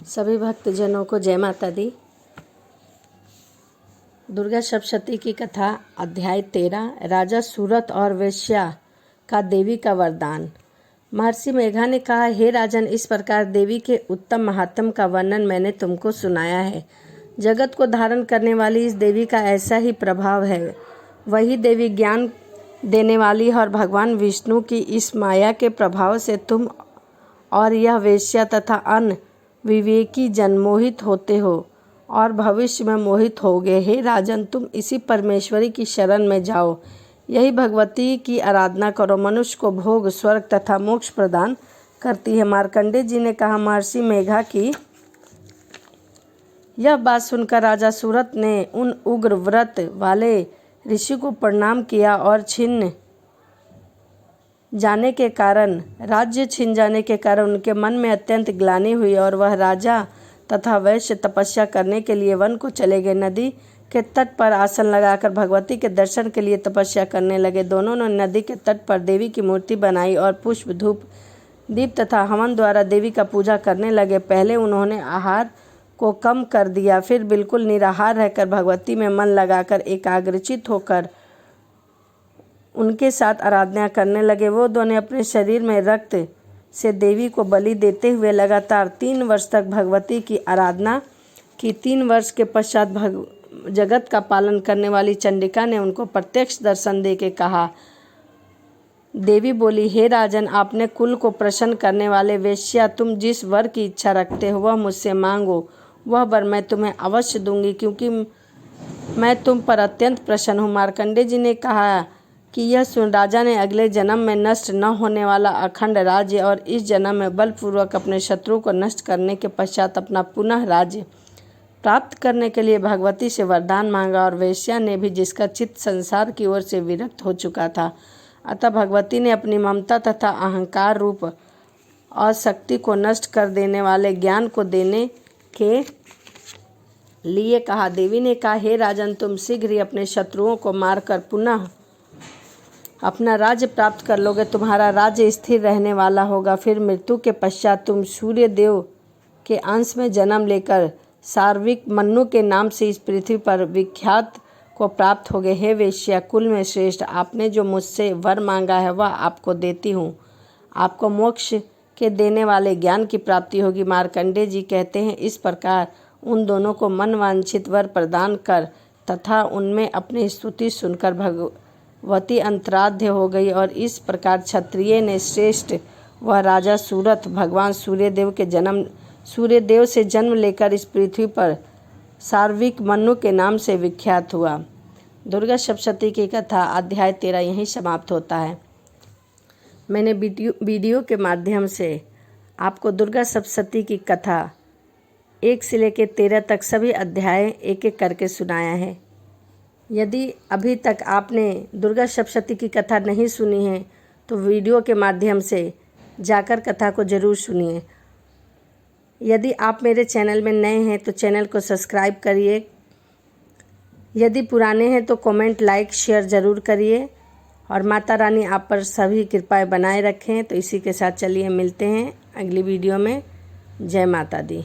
सभी भक्तजनों को जय माता दी। दुर्गा सप्तशती की कथा अध्याय 13 राजा सूरत और वेश्या का देवी का वरदान। महर्षि मेघा ने कहा, हे राजन, इस प्रकार देवी के उत्तम महात्म का वर्णन मैंने तुमको सुनाया है। जगत को धारण करने वाली इस देवी का ऐसा ही प्रभाव है। वही देवी ज्ञान देने वाली है और भगवान विष्णु की इस माया के प्रभाव से तुम और यह वेश्या तथा अन्य विवेकी जन मोहित होते हो और भविष्य में मोहित होगे। हे राजन, तुम इसी परमेश्वरी की शरण में जाओ, यही भगवती की आराधना करो। मनुष्य को भोग, स्वर्ग तथा मोक्ष प्रदान करती है। मार्कंडेय जी ने कहा, महर्षि मेघा की यह बात सुनकर राजा सूरत ने उन उग्र व्रत वाले ऋषि को प्रणाम किया और राज्य छिन जाने के कारण उनके मन में अत्यंत ग्लानि हुई और वह राजा तथा वैश्य तपस्या करने के लिए वन को चले गए। नदी के तट पर आसन लगाकर भगवती के दर्शन के लिए तपस्या करने लगे। दोनों ने नदी के तट पर देवी की मूर्ति बनाई और पुष्प, धूप, दीप तथा हवन द्वारा देवी का पूजा करने लगे। पहले उन्होंने आहार को कम कर दिया, फिर बिल्कुल निराहार रहकर भगवती में मन लगाकर एकाग्रचित होकर उनके साथ आराधना करने लगे। वो दोनों अपने शरीर में रक्त से देवी को बलि देते हुए लगातार 3 वर्ष तक भगवती की आराधना की। 3 वर्ष के पश्चात जगत का पालन करने वाली चंडिका ने उनको प्रत्यक्ष दर्शन देके कहा। देवी बोली, हे राजन, आपने कुल को प्रसन्न करने वाले वेश्या, तुम जिस वर की इच्छा रखते हो वह मुझसे मांगो। वह वर मैं तुम्हें अवश्य दूंगी, क्योंकि मैं तुम पर अत्यंत प्रसन्न हूँ। मार्कंडेय जी ने कहा कि यह सुन राजा ने अगले जन्म में नष्ट न होने वाला अखंड राज्य और इस जन्म में बलपूर्वक अपने शत्रु को नष्ट करने के पश्चात अपना पुनः राज्य प्राप्त करने के लिए भगवती से वरदान मांगा। और वेश्या ने भी, जिसका चित्त संसार की ओर से विरक्त हो चुका था, अतः भगवती ने अपनी ममता तथा अहंकार रूप और शक्ति को नष्ट कर देने वाले ज्ञान को देने के लिए कहा। देवी ने कहा, हे राजन, तुम शीघ्र ही अपने शत्रुओं को मारकर पुनः अपना राज्य प्राप्त कर लोगे। तुम्हारा राज्य स्थिर रहने वाला होगा। फिर मृत्यु के पश्चात तुम सूर्य देव के अंश में जन्म लेकर सार्विक मन्नु के नाम से इस पृथ्वी पर विख्यात को प्राप्त होगे। हे वेश्या कुल में श्रेष्ठ, आपने जो मुझसे वर मांगा है वह आपको देती हूँ। आपको मोक्ष के देने वाले ज्ञान की प्राप्ति होगी। मार्कंडेय जी कहते हैं, इस प्रकार उन दोनों को मनवांछित वर प्रदान कर तथा उनमें अपनी स्तुति सुनकर भगवती अंतराध्य हो गई। और इस प्रकार क्षत्रिय ने श्रेष्ठ वह राजा सूरत भगवान सूर्यदेव से जन्म लेकर इस पृथ्वी पर सार्विक मन्नु के नाम से विख्यात हुआ। दुर्गा सप्तशती की कथा अध्याय 13 यहीं समाप्त होता है। मैंने वीडियो के माध्यम से आपको दुर्गा सप्तशती की कथा 1 से लेकर 13 तक सभी अध्याय एक एक करके सुनाया है। यदि अभी तक आपने दुर्गा सप्तशती की कथा नहीं सुनी है तो वीडियो के माध्यम से जाकर कथा को ज़रूर सुनिए। यदि आप मेरे चैनल में नए हैं तो चैनल को सब्सक्राइब करिए। यदि पुराने हैं तो कमेंट, लाइक, शेयर ज़रूर करिए। और माता रानी आप पर सभी कृपाएं बनाए रखें। तो इसी के साथ चलिए मिलते हैं अगली वीडियो में। जय माता दी।